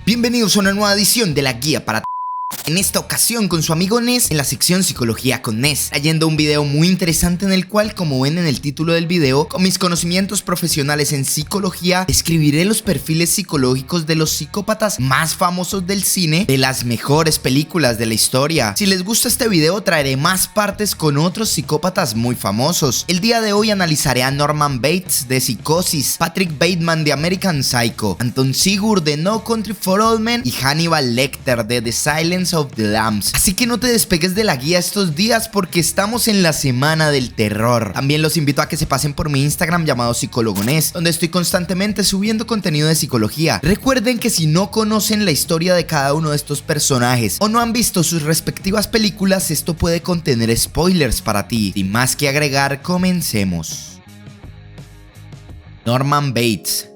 Bienvenidos a una nueva edición de la guía para en esta ocasión con su amigo Nes en la sección Psicología con Nes, trayendo un video muy interesante en el cual, como ven en el título del video, con mis conocimientos profesionales en psicología, describiré los perfiles psicológicos de los psicópatas más famosos del cine, de las mejores películas de la historia. Si les gusta este video, traeré más partes con otros psicópatas muy famosos. El día de hoy analizaré a Norman Bates de Psicosis, Patrick Bateman de American Psycho, Anton Chigurh de No Country for Old Men y Hannibal Lecter de The Silence of the Lambs. Así que no te despegues de la guía estos días porque estamos en la semana del terror. También los invito a que se pasen por mi Instagram llamado Psicólogo Nes, donde estoy constantemente subiendo contenido de psicología. Recuerden que si no conocen la historia de cada uno de estos personajes o no han visto sus respectivas películas, esto puede contener spoilers para ti. Sin más que agregar, comencemos. Norman Bates.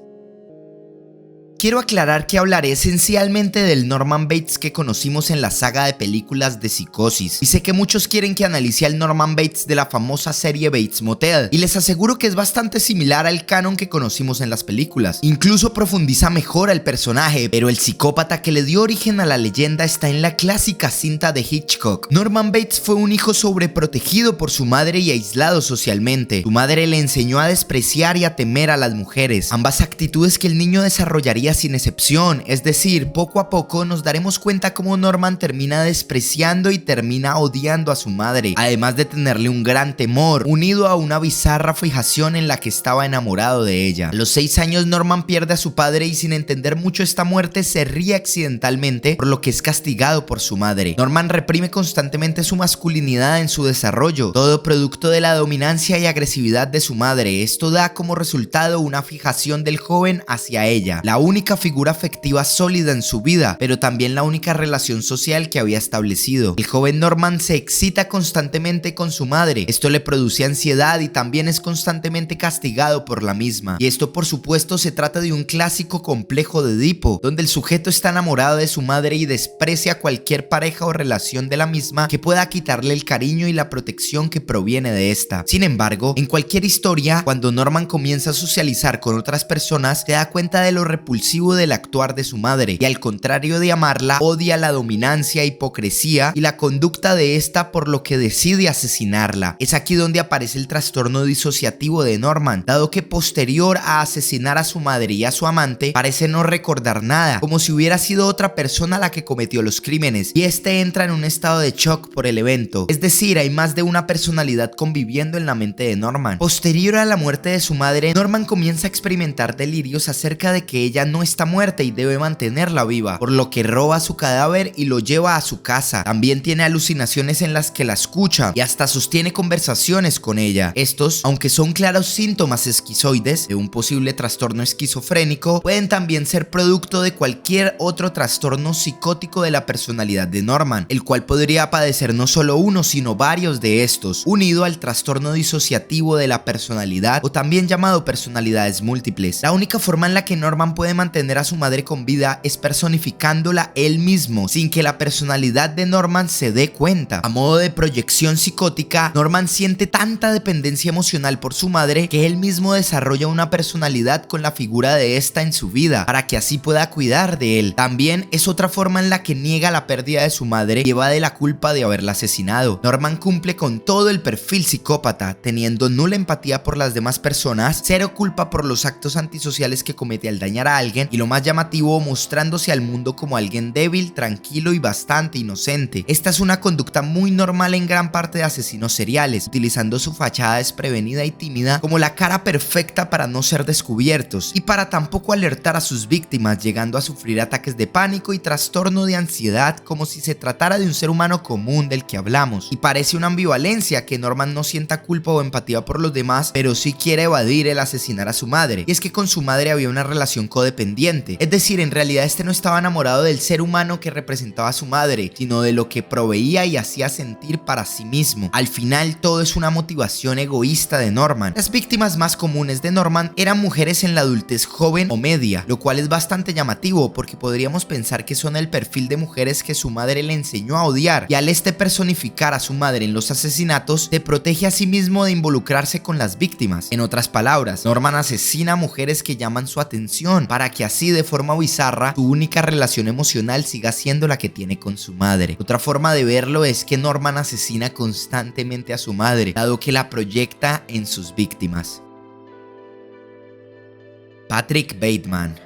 Quiero aclarar que hablaré esencialmente del Norman Bates que conocimos en la saga de películas de Psicosis, y sé que muchos quieren que analice al Norman Bates de la famosa serie Bates Motel, y les aseguro que es bastante similar al canon que conocimos en las películas. Incluso profundiza mejor al personaje, pero el psicópata que le dio origen a la leyenda está en la clásica cinta de Hitchcock. Norman Bates fue un hijo sobreprotegido por su madre y aislado socialmente. Su madre le enseñó a despreciar y a temer a las mujeres, ambas actitudes que el niño desarrollaría sin excepción. Es decir, poco a poco nos daremos cuenta cómo Norman termina despreciando y termina odiando a su madre, además de tenerle un gran temor, unido a una bizarra fijación en la que estaba enamorado de ella. A los 6 años Norman pierde a su padre y sin entender mucho esta muerte se ríe accidentalmente, por lo que es castigado por su madre. Norman reprime constantemente su masculinidad en su desarrollo, todo producto de la dominancia y agresividad de su madre. Esto da como resultado una fijación del joven hacia ella, la única figura afectiva sólida en su vida, pero también la única relación social que había establecido. El joven Norman se excita constantemente con su madre, esto le produce ansiedad y también es constantemente castigado por la misma. Y esto por supuesto se trata de un clásico complejo de Edipo, donde el sujeto está enamorado de su madre y desprecia cualquier pareja o relación de la misma que pueda quitarle el cariño y la protección que proviene de esta. Sin embargo, en cualquier historia, cuando Norman comienza a socializar con otras personas, se da cuenta de lo repulsivo del actuar de su madre, y al contrario de amarla, odia la dominancia, hipocresía y la conducta de esta, por lo que decide asesinarla. Es aquí donde aparece el trastorno disociativo de Norman, dado que posterior a asesinar a su madre y a su amante, parece no recordar nada, como si hubiera sido otra persona la que cometió los crímenes, y este entra en un estado de shock por el evento. Es decir, hay más de una personalidad conviviendo en la mente de Norman. Posterior a la muerte de su madre, Norman comienza a experimentar delirios acerca de que ella no está muerta y debe mantenerla viva, por lo que roba su cadáver y lo lleva a su casa. También tiene alucinaciones en las que la escucha y hasta sostiene conversaciones con ella. Estos, aunque son claros síntomas esquizoides de un posible trastorno esquizofrénico, pueden también ser producto de cualquier otro trastorno psicótico de la personalidad de Norman, el cual podría padecer no solo uno sino varios de estos, unido al trastorno disociativo de la personalidad, o también llamado personalidades múltiples. La única forma en la que Norman puede mantener a su madre con vida es personificándola él mismo, sin que la personalidad de Norman se dé cuenta. A modo de proyección psicótica, Norman siente tanta dependencia emocional por su madre que él mismo desarrolla una personalidad con la figura de esta en su vida, para que así pueda cuidar de él. También es otra forma en la que niega la pérdida de su madre y evade la culpa de haberla asesinado. Norman cumple con todo el perfil psicópata, teniendo nula empatía por las demás personas, cero culpa por los actos antisociales que comete al dañar a alguien, y lo más llamativo, mostrándose al mundo como alguien débil, tranquilo y bastante inocente. Esta es una conducta muy normal en gran parte de asesinos seriales, utilizando su fachada desprevenida y tímida como la cara perfecta para no ser descubiertos y para tampoco alertar a sus víctimas, llegando a sufrir ataques de pánico y trastorno de ansiedad como si se tratara de un ser humano común del que hablamos. Y parece una ambivalencia que Norman no sienta culpa o empatía por los demás, pero sí quiere evadir el asesinar a su madre. Y es que con su madre había una relación codependiente, es decir, en realidad este no estaba enamorado del ser humano que representaba a su madre, sino de lo que proveía y hacía sentir para sí mismo. Al final todo es una motivación egoísta de Norman. Las víctimas más comunes de Norman eran mujeres en la adultez joven o media, lo cual es bastante llamativo porque podríamos pensar que son el perfil de mujeres que su madre le enseñó a odiar, y al personificar a su madre en los asesinatos, se protege a sí mismo de involucrarse con las víctimas. En otras palabras, Norman asesina a mujeres que llaman su atención para que así de forma bizarra su única relación emocional siga siendo la que tiene con su madre. Otra forma de verlo es que Norman asesina constantemente a su madre, dado que la proyecta en sus víctimas. Patrick Bateman.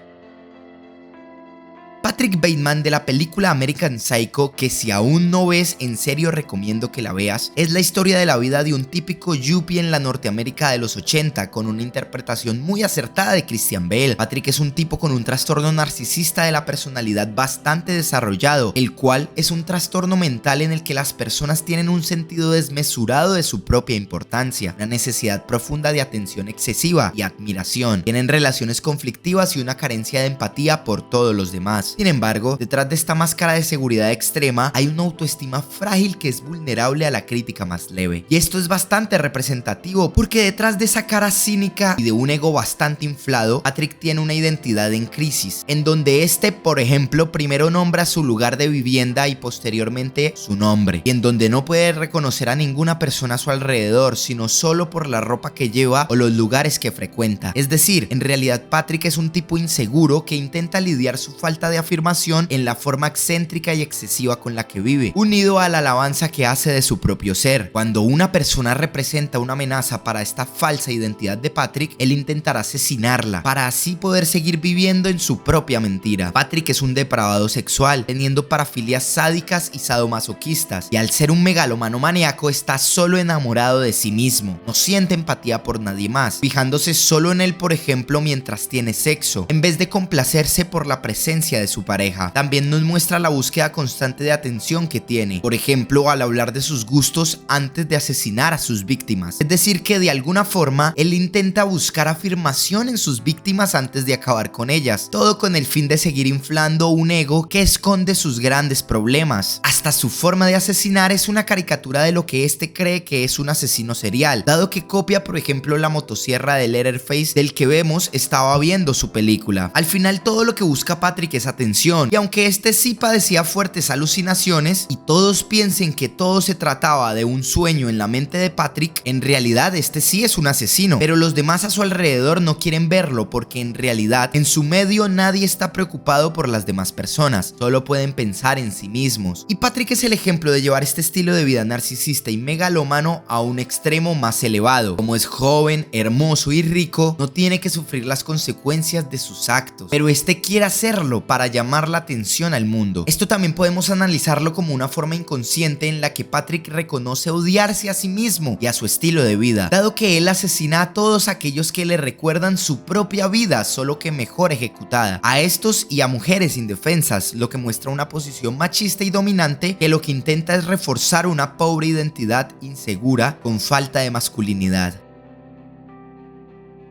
Patrick Bateman, de la película American Psycho, que si aún no ves, en serio recomiendo que la veas, es la historia de la vida de un típico yuppie en la Norteamérica de los 80, con una interpretación muy acertada de Christian Bale. Patrick es un tipo con un trastorno narcisista de la personalidad bastante desarrollado, el cual es un trastorno mental en el que las personas tienen un sentido desmesurado de su propia importancia, una necesidad profunda de atención excesiva y admiración, tienen relaciones conflictivas y una carencia de empatía por todos los demás. Sin embargo, detrás de esta máscara de seguridad extrema hay una autoestima frágil que es vulnerable a la crítica más leve. Y esto es bastante representativo porque detrás de esa cara cínica y de un ego bastante inflado, Patrick tiene una identidad en crisis, en donde este, por ejemplo, primero nombra su lugar de vivienda y posteriormente su nombre, y en donde no puede reconocer a ninguna persona a su alrededor, sino solo por la ropa que lleva o los lugares que frecuenta. Es decir, en realidad Patrick es un tipo inseguro que intenta lidiar su falta de afirmación en la forma excéntrica y excesiva con la que vive, unido a la alabanza que hace de su propio ser. Cuando una persona representa una amenaza para esta falsa identidad de Patrick, él intentará asesinarla para así poder seguir viviendo en su propia mentira. Patrick es un depravado sexual, teniendo parafilias sádicas y sadomasoquistas, y al ser un megalómano maníaco está solo enamorado de sí mismo, no siente empatía por nadie más, fijándose solo en él, por ejemplo, mientras tiene sexo, en vez de complacerse por la presencia de su pareja. También nos muestra la búsqueda constante de atención que tiene, por ejemplo, al hablar de sus gustos antes de asesinar a sus víctimas. Es decir, que de alguna forma él intenta buscar afirmación en sus víctimas antes de acabar con ellas, todo con el fin de seguir inflando un ego que esconde sus grandes problemas. Hasta su forma de asesinar es una caricatura de lo que este cree que es un asesino serial, dado que copia, por ejemplo, la motosierra de Leatherface del que vemos estaba viendo su película. Al final, todo lo que busca Patrick es atención, y aunque este sí padecía fuertes alucinaciones y todos piensen que todo se trataba de un sueño en la mente de Patrick, en realidad este sí es un asesino, pero los demás a su alrededor no quieren verlo porque en realidad en su medio nadie está preocupado por las demás personas, solo pueden pensar en sí mismos. Y Patrick es el ejemplo de llevar este estilo de vida narcisista y megalómano a un extremo más elevado. Como es joven, hermoso y rico, no tiene que sufrir las consecuencias de sus actos, pero este quiere hacerlo para llamar la atención al mundo. Esto también podemos analizarlo como una forma inconsciente en la que Patrick reconoce odiarse a sí mismo y a su estilo de vida, dado que él asesina a todos aquellos que le recuerdan su propia vida, solo que mejor ejecutada, a estos y a mujeres indefensas, lo que muestra una posición machista y dominante que lo que intenta es reforzar una pobre identidad insegura con falta de masculinidad.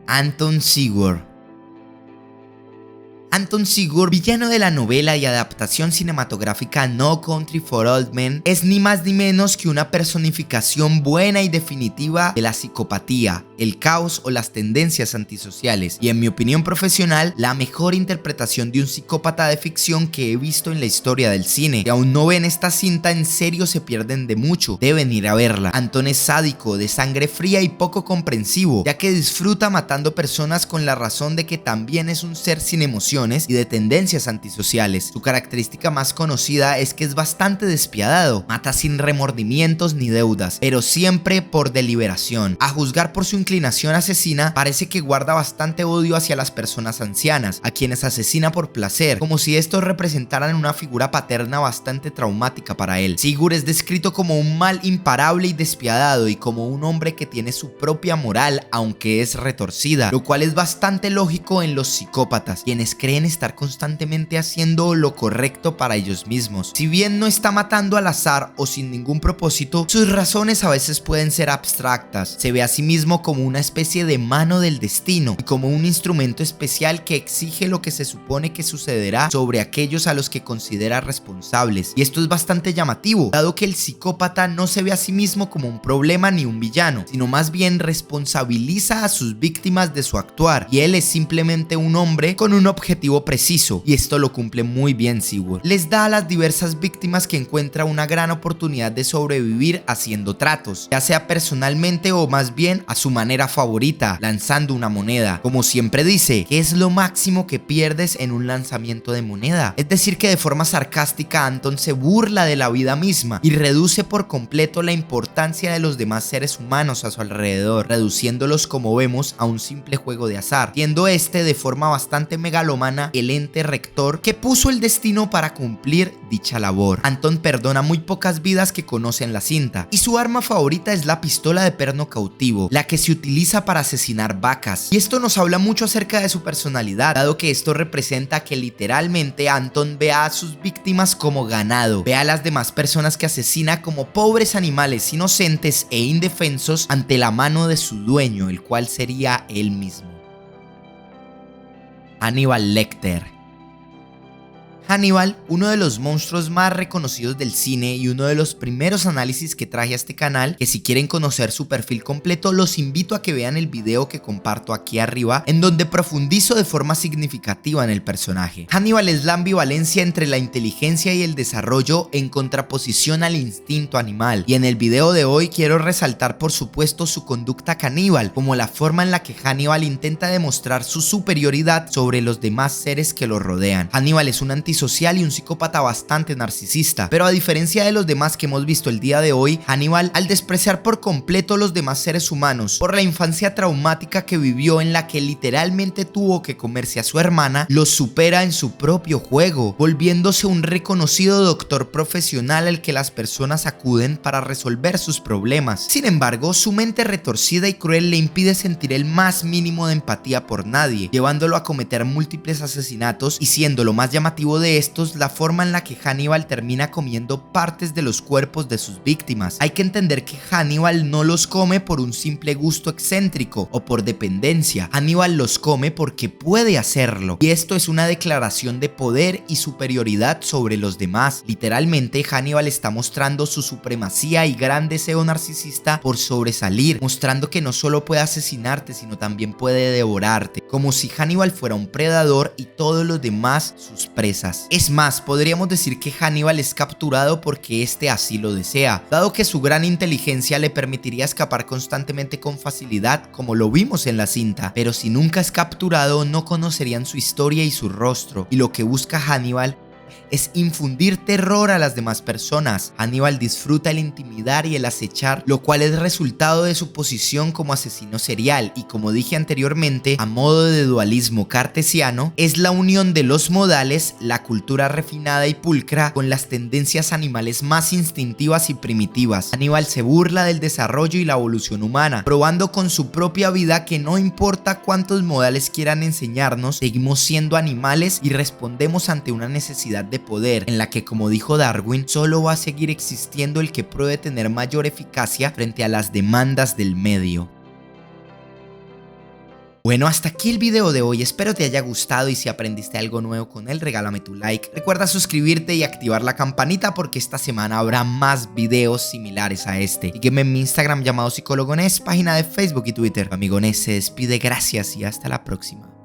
Anton Chigurh. Anton Chigurh, villano de la novela y adaptación cinematográfica No Country for Old Men, es ni más ni menos que una personificación buena y definitiva de la psicopatía, el caos o las tendencias antisociales, y en mi opinión profesional, la mejor interpretación de un psicópata de ficción que he visto en la historia del cine. Si aún no ven esta cinta, en serio se pierden de mucho, deben ir a verla. Anton es sádico, de sangre fría y poco comprensivo, ya que disfruta matando personas con la razón de que también es un ser sin emociones y de tendencias antisociales. Su característica más conocida es que es bastante despiadado, mata sin remordimientos ni deudas, pero siempre por deliberación. A juzgar por su inclinación asesina, parece que guarda bastante odio hacia las personas ancianas, a quienes asesina por placer, como si estos representaran una figura paterna bastante traumática para él. Chigurh es descrito como un mal imparable y despiadado, y como un hombre que tiene su propia moral, aunque es retorcida, lo cual es bastante lógico en los psicópatas, quienes creen estar constantemente haciendo lo correcto para ellos mismos. Si bien no está matando al azar o sin ningún propósito, sus razones a veces pueden ser abstractas. Se ve a sí mismo como una especie de mano del destino y como un instrumento especial que exige lo que se supone que sucederá sobre aquellos a los que considera responsables. Y esto es bastante llamativo, dado que el psicópata no se ve a sí mismo como un problema ni un villano, sino más bien responsabiliza a sus víctimas de su actuar, y él es simplemente un hombre con un objetivo objetivo preciso, y esto lo cumple muy bien SeaWorld. Les da a las diversas víctimas que encuentra una gran oportunidad de sobrevivir haciendo tratos, ya sea personalmente o más bien a su manera favorita, lanzando una moneda. Como siempre dice, ¿qué es lo máximo que pierdes en un lanzamiento de moneda? Es decir, que de forma sarcástica Anton se burla de la vida misma y reduce por completo la importancia de los demás seres humanos a su alrededor, reduciéndolos, como vemos, a un simple juego de azar, siendo este de forma bastante megalomana el ente rector que puso el destino para cumplir dicha labor. Anton perdona muy pocas vidas que conoce en la cinta, y su arma favorita es la pistola de perno cautivo, la que se utiliza para asesinar vacas, y esto nos habla mucho acerca de su personalidad, dado que esto representa que literalmente Anton ve a sus víctimas como ganado, ve a las demás personas que asesina como pobres animales inocentes e indefensos ante la mano de su dueño, el cual sería él mismo. Hannibal Lecter. Hannibal, uno de los monstruos más reconocidos del cine y uno de los primeros análisis que traje a este canal, que si quieren conocer su perfil completo los invito a que vean el video que comparto aquí arriba, en donde profundizo de forma significativa en el personaje. Hannibal es la ambivalencia entre la inteligencia y el desarrollo en contraposición al instinto animal, y en el video de hoy quiero resaltar por supuesto su conducta caníbal, como la forma en la que Hannibal intenta demostrar su superioridad sobre los demás seres que lo rodean. Hannibal es un antisocial y un psicópata bastante narcisista, pero a diferencia de los demás que hemos visto el día de hoy, Hannibal, al despreciar por completo los demás seres humanos por la infancia traumática que vivió en la que literalmente tuvo que comerse a su hermana, los supera en su propio juego, volviéndose un reconocido doctor profesional al que las personas acuden para resolver sus problemas. Sin embargo, su mente retorcida y cruel le impide sentir el más mínimo de empatía por nadie, llevándolo a cometer múltiples asesinatos, y siendo lo más llamativo de estos la forma en la que Hannibal termina comiendo partes de los cuerpos de sus víctimas. Hay que entender que Hannibal no los come por un simple gusto excéntrico o por dependencia. Hannibal los come porque puede hacerlo, y esto es una declaración de poder y superioridad sobre los demás. Literalmente, Hannibal está mostrando su supremacía y gran deseo narcisista por sobresalir, mostrando que no solo puede asesinarte, sino también puede devorarte, como si Hannibal fuera un predador y todos los demás sus presas. Es más, podríamos decir que Hannibal es capturado porque este así lo desea, dado que su gran inteligencia le permitiría escapar constantemente con facilidad, como lo vimos en la cinta, pero si nunca es capturado no conocerían su historia y su rostro, y lo que busca Hannibal es infundir terror a las demás personas. Hannibal disfruta el intimidar y el acechar, lo cual es resultado de su posición como asesino serial, y como dije anteriormente, a modo de dualismo cartesiano, es la unión de los modales, la cultura refinada y pulcra, con las tendencias animales más instintivas y primitivas. Hannibal se burla del desarrollo y la evolución humana, probando con su propia vida que no importa cuántos modales quieran enseñarnos, seguimos siendo animales y respondemos ante una necesidad de poder, en la que, como dijo Darwin, solo va a seguir existiendo el que pruebe tener mayor eficacia frente a las demandas del medio. Bueno, hasta aquí el video de hoy, espero te haya gustado, y si aprendiste algo nuevo con él, regálame tu like. Recuerda suscribirte y activar la campanita porque esta semana habrá más videos similares a este. Sígueme en mi Instagram llamado Psicólogo Ness, página de Facebook y Twitter. Tu amigo Ness se despide, gracias y hasta la próxima.